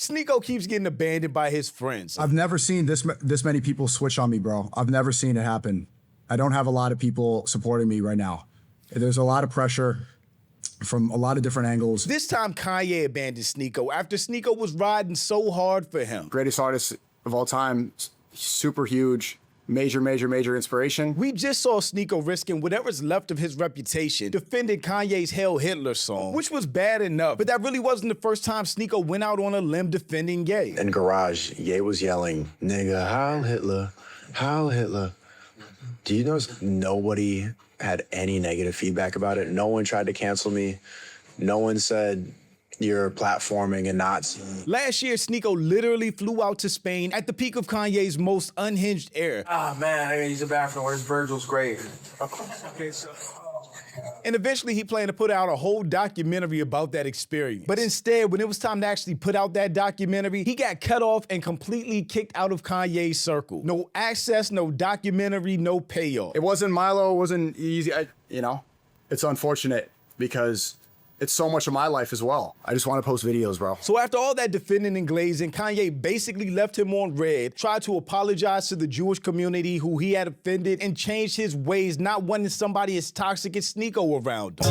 Sneako keeps getting abandoned by his friends. I've never seen this many people switch on me, bro. I've never seen it happen. I don't have a lot of people supporting me right now. There's a lot of pressure from a lot of different angles. This time, Kanye abandoned Sneako after Sneako was riding so hard for him. Greatest artist of all time, super huge, major inspiration. We just saw Sneako risking whatever's left of his reputation defending Kanye's Hail Hitler song, which was bad enough, but that really wasn't the first time Sneako went out on a limb defending Ye. In garage, Ye was yelling, "Nigga, Heil Hitler, Heil Hitler." Do you notice nobody had any negative feedback about it? No one tried to cancel me. No one said you're platforming a Nazi. Last year, Sneako literally flew out to Spain at the peak of Kanye's most unhinged era. Ah, man, I gotta use the bathroom. Where's Virgil's grave? Okay, so... And eventually he planned to put out a whole documentary about that experience. But instead, when it was time to actually put out that documentary, he got cut off and completely kicked out of Kanye's circle. No access, no documentary, no payoff. It wasn't Milo, it wasn't easy. It's unfortunate because it's so much of my life as well. I just want to post videos, bro. So after all that defending and glazing, Kanye basically left him on red, tried to apologize to the Jewish community who he had offended, and changed his ways, not wanting somebody as toxic as Sneako around him.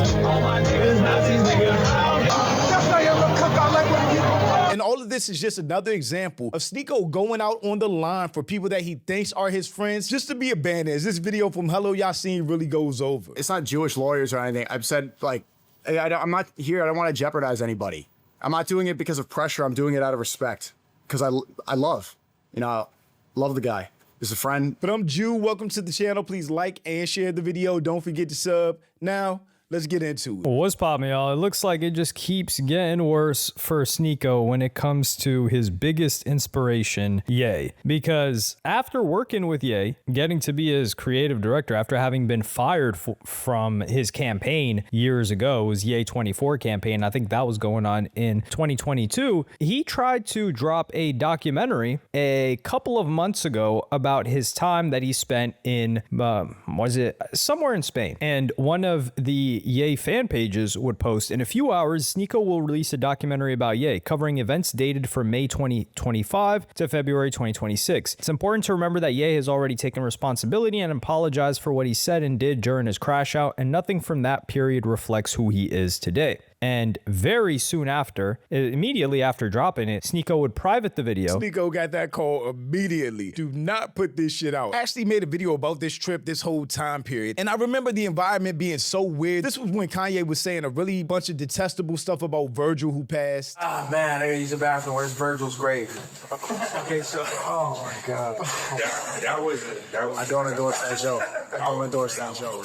And all of this is just another example of Sneako going out on the line for people that he thinks are his friends just to be abandoned, as this video from Hello Yasin really goes over. It's not Jewish lawyers or anything. I've said, like, I'm not here. I don't want to jeopardize anybody. I'm not doing it because of pressure. I'm doing it out of respect because I love the guy. He's a friend. But I'm Jew. Welcome to the channel. Please like and share the video. Don't forget to sub. Now, let's get into it. What's poppin', y'all? It looks like it just keeps getting worse for Sneako when it comes to his biggest inspiration, Ye. Because after working with Ye, getting to be his creative director after having been fired from his campaign years ago, it was Ye 24 campaign, I think that was going on in 2022, he tried to drop a documentary a couple of months ago about his time that he spent in, was it somewhere in Spain? And one of the Ye fan pages would post, in a few hours, Sneako will release a documentary about Ye, covering events dated from May 2025 to February 2026. It's important to remember that Ye has already taken responsibility and apologized for what he said and did during his crash out, and nothing from that period reflects who he is today. And very soon after, immediately after dropping it, Sneako would private the video. Sneako got that call immediately. Do not put this shit out. I actually made a video about this trip this whole time period. And I remember the environment being so weird. This was when Kanye was saying a really bunch of detestable stuff about Virgil who passed. Ah, man, I gotta use the bathroom. Where's Virgil's grave? Okay, so... Oh, my God. That was I don't endorse that show. I don't endorse that show.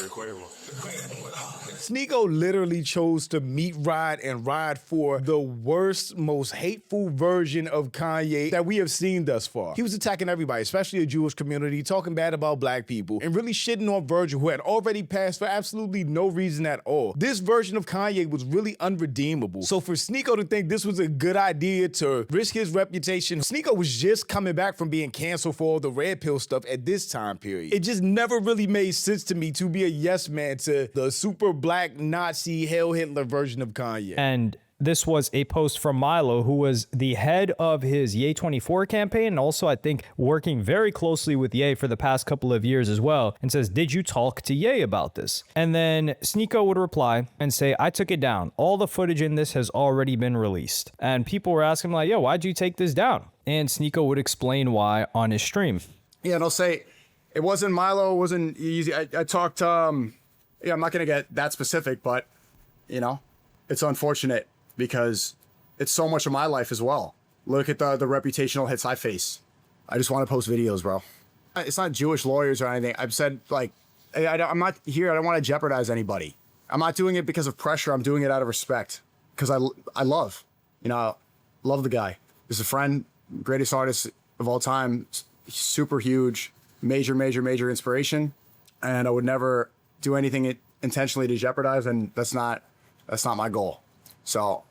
Sneako literally chose to meet Ride and ride for the worst, most hateful version of Kanye that we have seen thus far. He was attacking everybody, especially the Jewish community, talking bad about black people, and really shitting on Virgil, who had already passed for absolutely no reason at all. This version of Kanye was really unredeemable. So for Sneako to think this was a good idea to risk his reputation, Sneako was just coming back from being canceled for all the red pill stuff at this time period. It just never really made sense to me to be a yes man to the super black Nazi Hail Hitler version of Kanye. And this was a post from Milo, who was the head of his Ye 24 campaign, and also I think working very closely with Ye for the past couple of years as well, and says, "Did you talk to Ye about this?" And then Sneako would reply and say, "I took it down. All the footage in this has already been released." And people were asking like, "Yo, why'd you take this down?" And Sneako would explain why on his stream. Yeah, and I'll say, it wasn't Milo, it wasn't easy. I talked, I'm not gonna get that specific, but, it's unfortunate because it's so much of my life as well. Look at the reputational hits I face. I just want to post videos, bro. It's not Jewish lawyers or anything. I've said, like, I'm not here. I don't want to jeopardize anybody. I'm not doing it because of pressure. I'm doing it out of respect because I love the guy. He's a friend, greatest artist of all time, super huge, major inspiration. And I would never do anything intentionally to jeopardize, and that's not my goal. So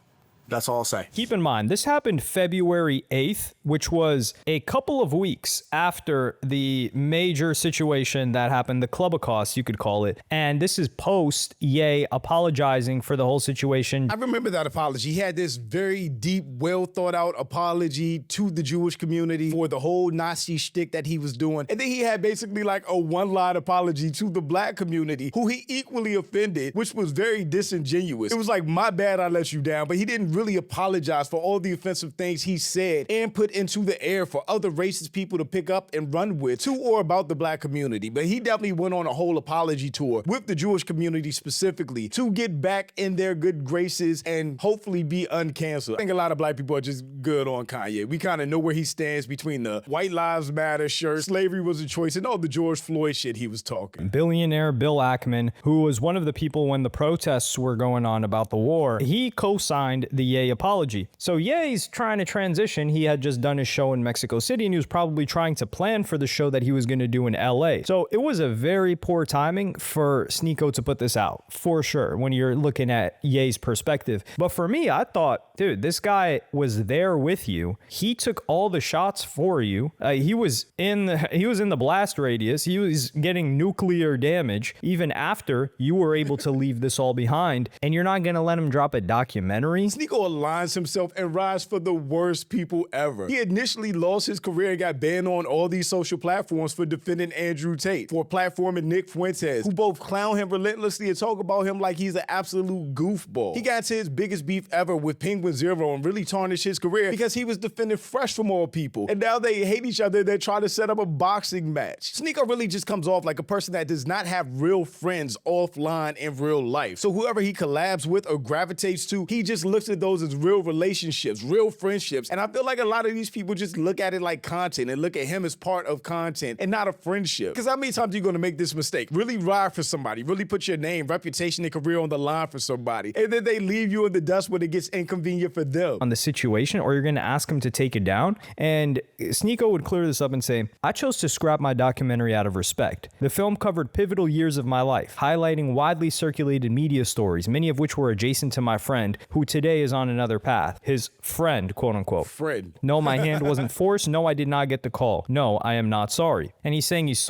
That's all I'll say. Keep in mind, this happened February 8th, which was a couple of weeks after the major situation that happened, the club accost, you could call it. And this is post Ye apologizing for the whole situation. I remember that apology. He had this very deep, well thought out apology to the Jewish community for the whole Nazi shtick that he was doing. And then he had basically like a one-line apology to the black community, who he equally offended, which was very disingenuous. It was like, my bad, I let you down, but he didn't really apologize for all the offensive things he said and put into the air for other racist people to pick up and run with to or about the black community. But he definitely went on a whole apology tour with the Jewish community specifically to get back in their good graces and hopefully be uncanceled. I think a lot of black people are just good on Kanye. We kind of know where he stands between the White Lives Matter shirt, slavery was a choice, and all the George Floyd shit he was talking. Billionaire Bill Ackman, who was one of the people when the protests were going on about the war, he co-signed the Ye apology. So Ye's trying to transition. He had just done his show in Mexico City, and he was probably trying to plan for the show that he was going to do in LA. So it was a very poor timing for Sneako to put this out, for sure, when you're looking at Ye's perspective. But for me, I thought, dude, this guy was there with you. He took all the shots for you. He was in the blast radius. He was getting nuclear damage even after you were able to leave this all behind, and you're not going to let him drop a documentary? Sneako aligns himself and rides for the worst people ever. He initially lost his career and got banned on all these social platforms for defending Andrew Tate, for platforming Nick Fuentes, who both clown him relentlessly and talk about him like he's an absolute goofball. He got into his biggest beef ever with Penguin Zero and really tarnished his career because he was defending Fresh from all people. And now they hate each other. They're trying to set up a boxing match. Sneako really just comes off like a person that does not have real friends offline in real life. So whoever he collabs with or gravitates to, he just looks at those as real relationships, real friendships. And I feel like a lot of these people just look at it like content and look at him as part of content and not a friendship. Because how many times are you going to make this mistake? Really ride for somebody, really put your name, reputation, and career on the line for somebody, and then they leave you in the dust when it gets inconvenient for them. On the situation, or you're going to ask him to take it down. And Sneako would clear this up and say, I chose to scrap my documentary out of respect. The film covered pivotal years of my life, highlighting widely circulated media stories, many of which were adjacent to my friend, who today is on another path. His friend, quote unquote. Friend. No, my hand wasn't forced. No, I did not get the call. No, I am not sorry. And he's saying he's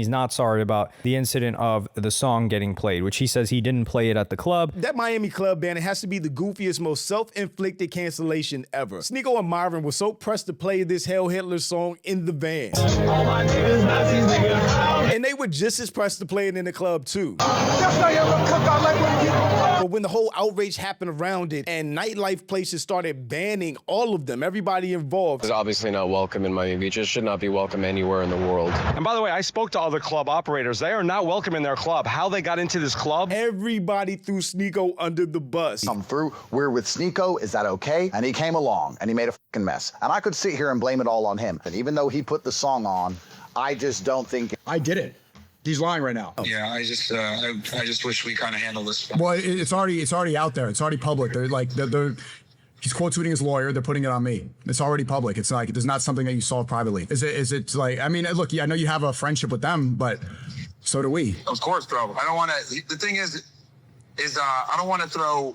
not sorry about the incident of the song getting played, which he says he didn't play it at the club. That Miami club ban, it has to be the goofiest, most self-inflicted cancellation ever. Sneako and Myron were so pressed to play this Hail Hitler song in the van. And they were just as pressed to play it in the club too. But when the whole outrage happened around it and nightlife places started banning all of them, everybody involved. It's obviously not welcome in Miami Beach. It should not be welcome anywhere in the world. And by the way, I spoke to other club operators. They are not welcome in their club. How they got into this club? Everybody threw Sneako under the bus. Come through, we're with Sneako, is that okay? And he came along and he made a fucking mess. And I could sit here and blame it all on him. And even though he put the song on, I just don't think... I did it. He's lying right now. Yeah, I just wish we kind of handled this. Well, it's already out there. It's already public. He's quote tweeting his lawyer. They're putting it on me. It's already public. It's like there's not something that you solve privately. Is it like? I mean, look, yeah, I know you have a friendship with them, but so do we. Of course, bro. I don't want to. The thing is I don't want to throw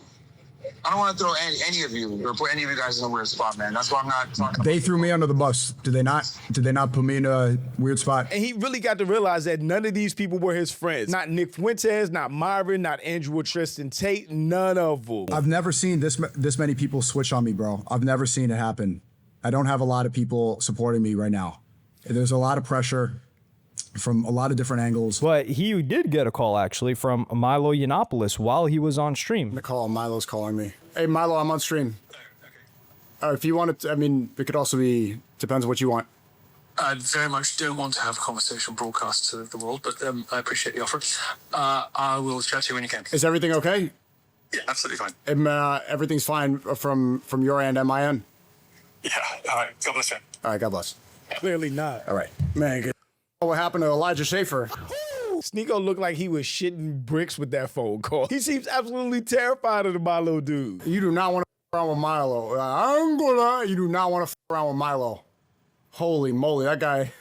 any of you or put any of you guys in a weird spot, man. That's why I'm not talking. They threw me under the bus. Did they not? Did they not put me in a weird spot? And he really got to realize that none of these people were his friends. Not Nick Fuentes, not Myron, not Andrew or Tristan Tate, none of them. I've never seen this many people switch on me, bro. I've never seen it happen. I don't have a lot of people supporting me right now. There's a lot of pressure from a lot of different angles. But he did get a call, actually, from Milo Yiannopoulos while he was on stream. The call, Milo's calling me. Hey, Milo, I'm on stream. If you want to, I mean, it could also be, depends on what you want. I very much don't want to have a conversation broadcast to the world, but I appreciate the offer. I will chat to you when you can. Is everything okay? Yeah, absolutely fine. Everything's fine from your end and my end? Yeah, all right. God bless you. All right, God bless. Clearly not. All right. Man, good. What happened to Elijah Schaefer? Sneako looked like he was shitting bricks with that phone call. He seems absolutely terrified of the Milo dude. You do not want to around with Milo. You do not want to around with Milo. Holy moly, that guy.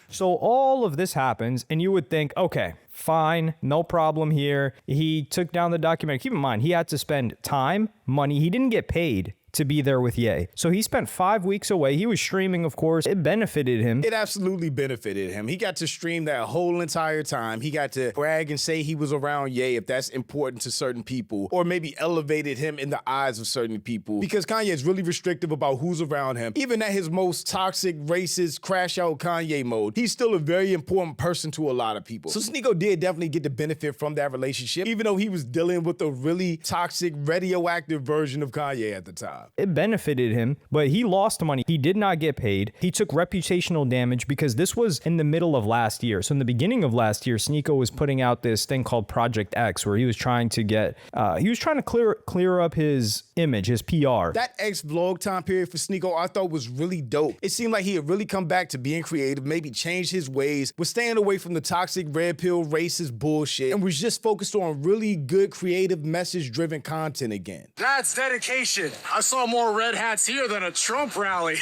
So all of this happens, and you would think, okay, fine, no problem here. He took down the documentary. Keep in mind, he had to spend time, money. He didn't get paid to be there with Ye. So he spent 5 weeks away. He was streaming, of course. It benefited him. It absolutely benefited him. He got to stream that whole entire time. He got to brag and say he was around Ye if that's important to certain people, or maybe elevated him in the eyes of certain people, because Kanye is really restrictive about who's around him. Even at his most toxic, racist, crash out Kanye mode, he's still a very important person to a lot of people. So Sneako did definitely get the benefit from that relationship, even though he was dealing with a really toxic, radioactive version of Kanye at the time. It benefited him, but he lost money. He did not get paid. He took reputational damage because this was in the middle of last year. So in the beginning of last year, Sneako was putting out this thing called Project X, where he was trying to get, clear up his image, his PR. That X-Vlog time period for Sneako I thought was really dope. It seemed like he had really come back to being creative, maybe changed his ways, was staying away from the toxic red pill racist bullshit, and was just focused on really good, creative, message-driven content again. That's dedication. I saw more red hats here than a Trump rally.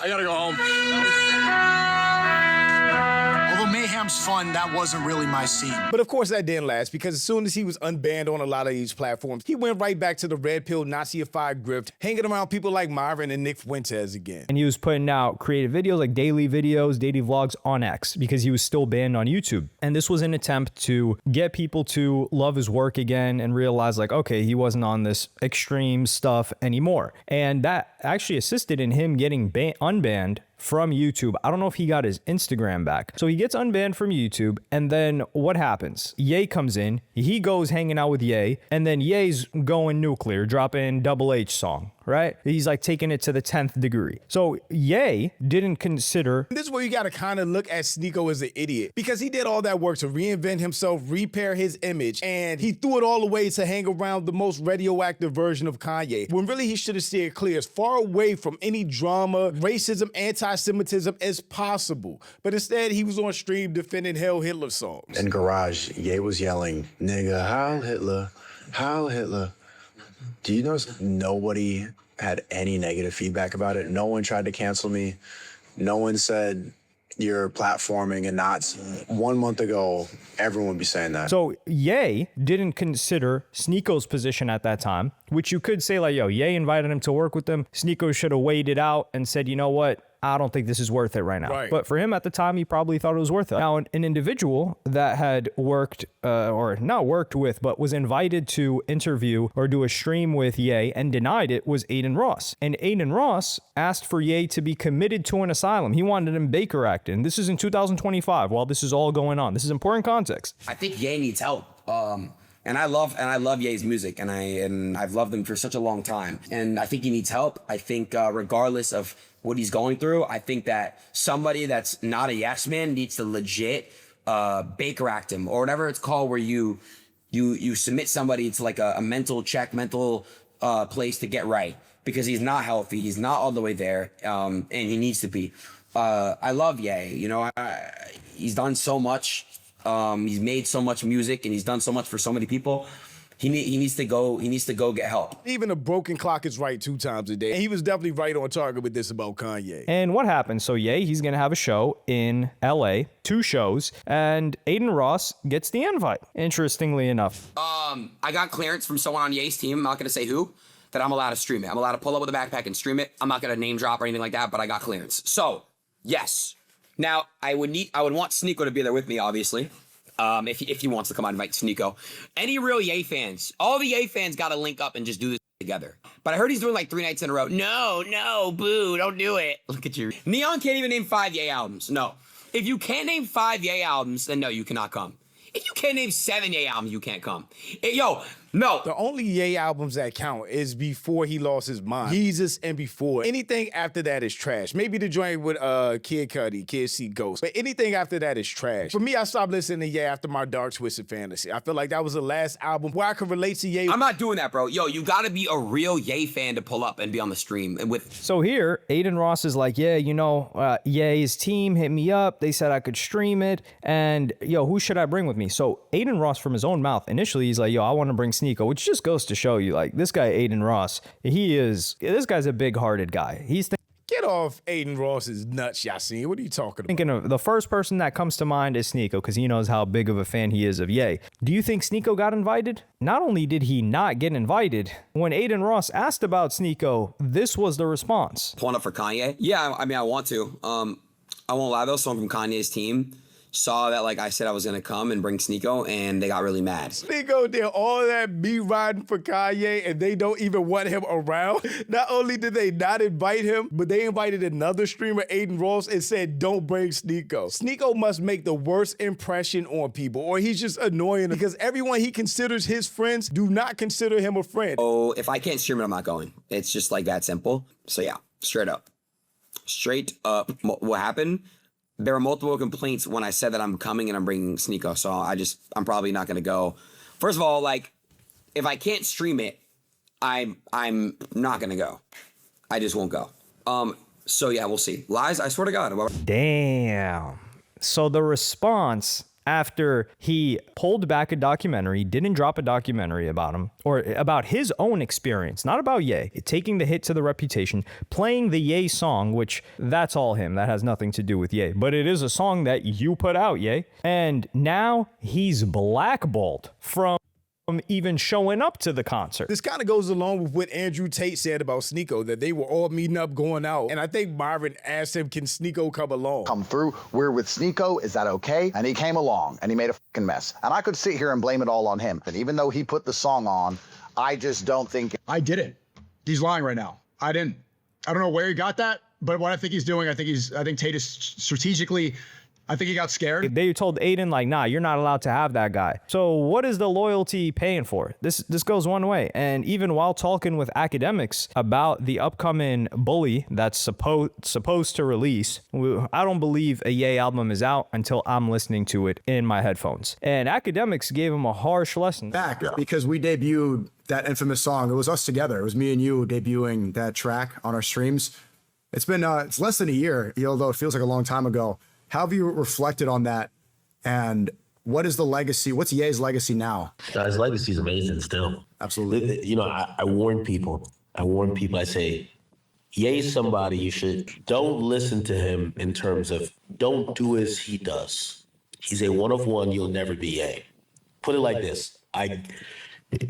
I gotta go home. Although Mayhem's fun, that wasn't really my scene. But of course that didn't last, because as soon as he was unbanned on a lot of these platforms, he went right back to the red pill Nazi-ified grift, hanging around people like Myron and Nick Fuentes again. And he was putting out creative videos, like daily videos, daily vlogs on X, because he was still banned on YouTube. And this was an attempt to get people to love his work again and realize, like, okay, he wasn't on this extreme stuff anymore. And that actually assisted in him getting unbanned from YouTube. I don't know if he got his Instagram back. So he gets unbanned from YouTube, and then what happens? Ye comes in, he goes hanging out with Ye, and then Ye's going nuclear, dropping Double H song, right? He's like taking it to the 10th degree. So Ye didn't consider... This is where you gotta kind of look at Sneako as an idiot, because he did all that work to reinvent himself, repair his image, and he threw it all away to hang around the most radioactive version of Kanye, when really he should have steered clear, as far away from any drama, racism, anti-Semitism as possible. But instead, he was on stream defending Hail Hitler songs. In garage, Ye was yelling, "Nigga, Heil Hitler, Heil Hitler." Do you notice nobody had any negative feedback about it? No one tried to cancel me. No one said you're platforming and not. 1 month ago, everyone would be saying that. So Ye didn't consider Sneako's position at that time, which you could say like, yo, Ye invited him to work with them. Sneako should have weighed it out and said, you know what? I don't think this is worth it right now. Right. But for him at the time, he probably thought it was worth it. Now, an individual that had worked, or not worked with, but was invited to interview or do a stream with Ye and denied it was Aiden Ross. And Aiden Ross asked for Ye to be committed to an asylum. He wanted him Baker acted. And this is in 2025 while this is all going on. This is important context. I think Ye needs help. And I love Ye's music, and I've loved him for such a long time. And I think he needs help. I think regardless of what he's going through, I think that somebody that's not a yes man needs to legit Baker act him, or whatever it's called, where you submit somebody to like a mental check, mental place to get right, because he's not healthy, he's not all the way there, and he needs to be. I love Ye, you know, he's done so much. He's made so much music, and he's done so much for so many people. He needs to go get help. Even a broken clock is right 2 times a day. And he was definitely right on target with this about Kanye. And what happened? So Ye, he's going to have a show in LA, 2 shows, and Aiden Ross gets the invite, interestingly enough. I got clearance from someone on Ye's team, I'm not going to say who, that I'm allowed to stream it. I'm allowed to pull up with a backpack and stream it. I'm not going to name drop or anything like that, but I got clearance. So, yes. Now, I would want Sneako to be there with me, obviously. If he wants to come out and invite Sneako. Any real Ye fans, all the Ye fans got to link up and just do this together. But I heard he's doing like 3 nights in a row. No, boo, don't do it. Look at you. Neon can't even name 5 Ye albums. No. If you can't name 5 Ye albums, then no, you cannot come. If you can't name 7 Ye albums, you can't come. No. The only Ye albums that count is before he lost his mind. Jesus and before. Anything after that is trash. Maybe the joint with Kid Cudi, Kids See Ghosts. But anything after that is trash. For me, I stopped listening to Ye after my Dark Twisted Fantasy. I feel like that was the last album where I could relate to Ye. I'm not doing that, bro. Yo, you gotta be a real Ye fan to pull up and be on the stream. So here, Aiden Ross is like, yeah, you know, Ye's team hit me up. They said I could stream it. And yo, who should I bring with me? So Aiden Ross, from his own mouth, initially he's like, yo, I want to bring Sneako, which just goes to show you, like, this guy Aiden Ross, this guy's a big-hearted guy. Get Get off Aiden Ross's nuts, Yasin. What are you talking about? Thinking of the first person that comes to mind is Sneako, because he knows how big of a fan he is of Ye. Do you think Sneako got invited? Not only did he not get invited, when Aiden Ross asked about Sneako, this was the response. Pulling up for Kanye? Yeah, I mean, I want to. I won't lie though, someone from Kanye's team saw that like I said I was gonna come and bring Sneako, and they got really mad. Sneako did all that me riding for Kanye, and they don't even want him around. Not only did they not invite him, but they invited another streamer, Aiden Ross, and said, don't bring Sneako. Sneako must make the worst impression on people, or he's just annoying because everyone he considers his friends do not consider him a friend. Oh, if I can't stream it, I'm not going. It's just like that simple. So yeah, straight up. Straight up, what happened? There were multiple complaints when I said that I'm coming and I'm bringing Sneako, so I'm probably not gonna go. First of all, like, if I can't stream it, I'm not gonna go. I just won't go. So yeah, we'll see. Lies, I swear to God. Damn. So the response after he pulled back a documentary, didn't drop a documentary about him, or about his own experience, not about Ye, taking the hit to the reputation, playing the Ye song, which that's all him, that has nothing to do with Ye, but it is a song that you put out, Ye, and now he's blackballed from even showing up to the concert. This kind of goes along with what Andrew Tate said about Sneako, that they were all meeting up, going out. And I think Myron asked him, can Sneako come along? Come through, we're with Sneako, is that okay? And he came along, and he made a fucking mess. And I could sit here and blame it all on him. And even though he put the song on, I just don't think... I didn't. He's lying right now. I didn't. I don't know where he got that, but what I think he's doing, I think Tate is strategically... I think he got scared. They told Aiden, like, nah, you're not allowed to have that guy. So what is the loyalty paying for? This goes one way. And even while talking with academics about the upcoming Bully that's supposed to release, I don't believe a Ye album is out until I'm listening to it in my headphones. And academics gave him a harsh lesson. Back, because we debuted that infamous song. It was us together. It was me and you debuting that track on our streams. It's been, it's less than a year, although it feels like a long time ago. How have you reflected on that? And what is the legacy? What's Ye's legacy now? His legacy is amazing still. Absolutely. You know, I warn people. I say, Ye is somebody you don't listen to him in terms of don't do as he does. He's a one of one. You'll never be Ye. Put it like this.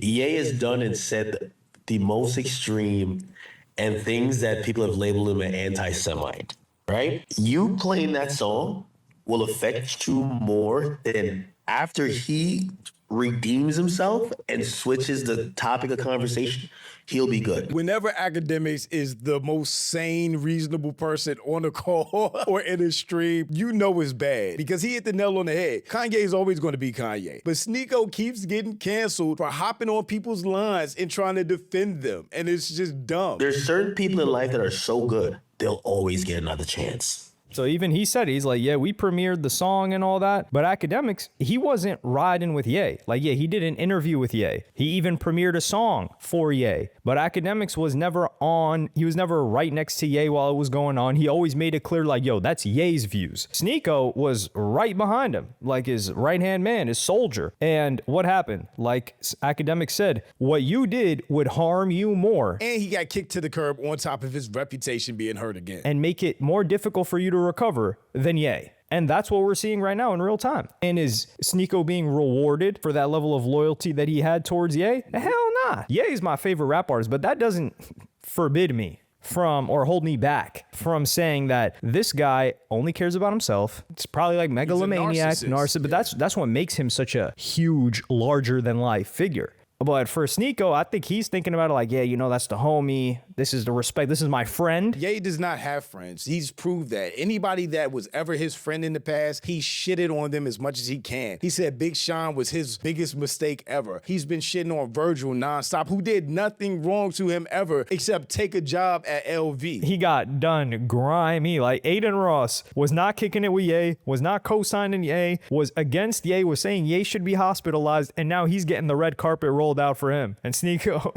Ye has done and said the most extreme and things that people have labeled him an anti-Semite. Right? You playing that song will affect you more than after he redeems himself and switches the topic of conversation, he'll be good. Whenever academics is the most sane, reasonable person on a call or in a stream, you know it's bad because he hit the nail on the head. Kanye is always going to be Kanye. But Sneako keeps getting canceled for hopping on people's lines and trying to defend them. And it's just dumb. There's certain people in life that are so good, they'll always get another chance. So even he said, he's like, yeah, we premiered the song and all that. But academics, he wasn't riding with Ye. Like, yeah, he did an interview with Ye. He even premiered a song for Ye. But academics was never on. He was never right next to Ye while it was going on. He always made it clear, like, yo, that's Ye's views. Sneako was right behind him, like his right-hand man, his soldier. And what happened? Like academics said, what you did would harm you more. And he got kicked to the curb on top of his reputation being hurt again. And make it more difficult for you to recover than Ye. And that's what we're seeing right now in real time. And is Sneako being rewarded for that level of loyalty that he had towards Ye? Hell nah. Ye is my favorite rap artist, but that doesn't forbid me from, or hold me back from saying that this guy only cares about himself. It's probably like megalomaniac, narcissist, but that's what makes him such a huge, larger than life figure. But for Sneako, I think he's thinking about it like, yeah, you know, that's the homie. This is the respect. This is my friend. Ye does not have friends. He's proved that. Anybody that was ever his friend in the past, he shitted on them as much as he can. He said Big Sean was his biggest mistake ever. He's been shitting on Virgil nonstop, who did nothing wrong to him ever except take a job at LV. He got done grimy. Like Aiden Ross was not kicking it with Ye, was not co-signing Ye, was against Ye, was saying Ye should be hospitalized, and now he's getting the red carpet rolled out for him. And Sneako,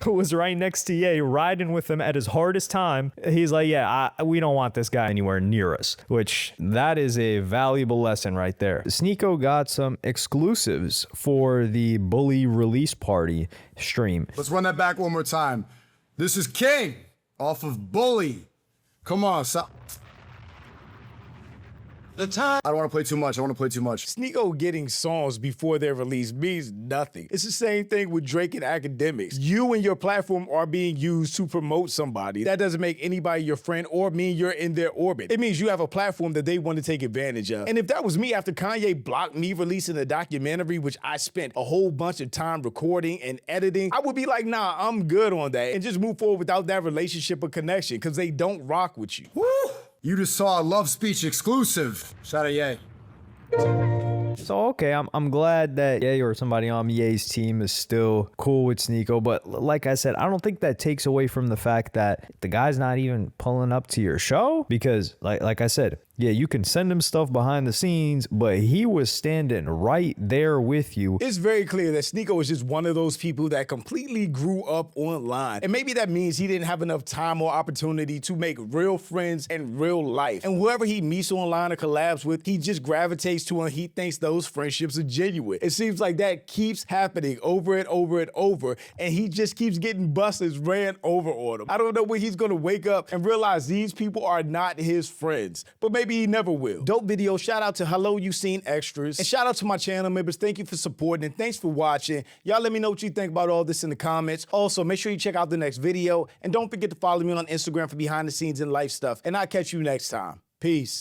who was right next to Ye, riding with him at his hardest time, he's like, yeah, we don't want this guy anywhere near us, which that is a valuable lesson right there. Sneako got some exclusives for the Bully release party stream. Let's run that back one more time. This is King off of Bully. Come on, stop. I don't want to play too much. Sneako getting songs before they're released means nothing. It's the same thing with Drake and academics. You and your platform are being used to promote somebody. That doesn't make anybody your friend or mean you're in their orbit. It means you have a platform that they want to take advantage of. And if that was me after Kanye blocked me releasing a documentary, which I spent a whole bunch of time recording and editing, I would be like, nah, I'm good on that, and just move forward without that relationship or connection, because they don't rock with you. Woo! You just saw a Love Speech exclusive. Shout out Ye. So okay, I'm glad that Ye or somebody on Ye's team is still cool with Sneako, but like I said, I don't think that takes away from the fact that the guy's not even pulling up to your show, because like I said, yeah, you can send him stuff behind the scenes, but he was standing right there with you. It's very clear that Sneako is just one of those people that completely grew up online. And maybe that means he didn't have enough time or opportunity to make real friends in real life. And whoever he meets online or collabs with, he just gravitates to, and he thinks those friendships are genuine. It seems like that keeps happening over and over and over, and he just keeps getting busters ran over on him. I don't know when he's gonna wake up and realize these people are not his friends, but maybe he never will. Dope video. Shout out to Hello You Seen Extras, and shout out to my channel members. Thank you for supporting, and thanks for watching. Y'all let me know what you think about all this in the comments. Also, make sure you check out the next video, and don't forget to follow me on Instagram for behind the scenes and life stuff, and I'll catch you next time. Peace.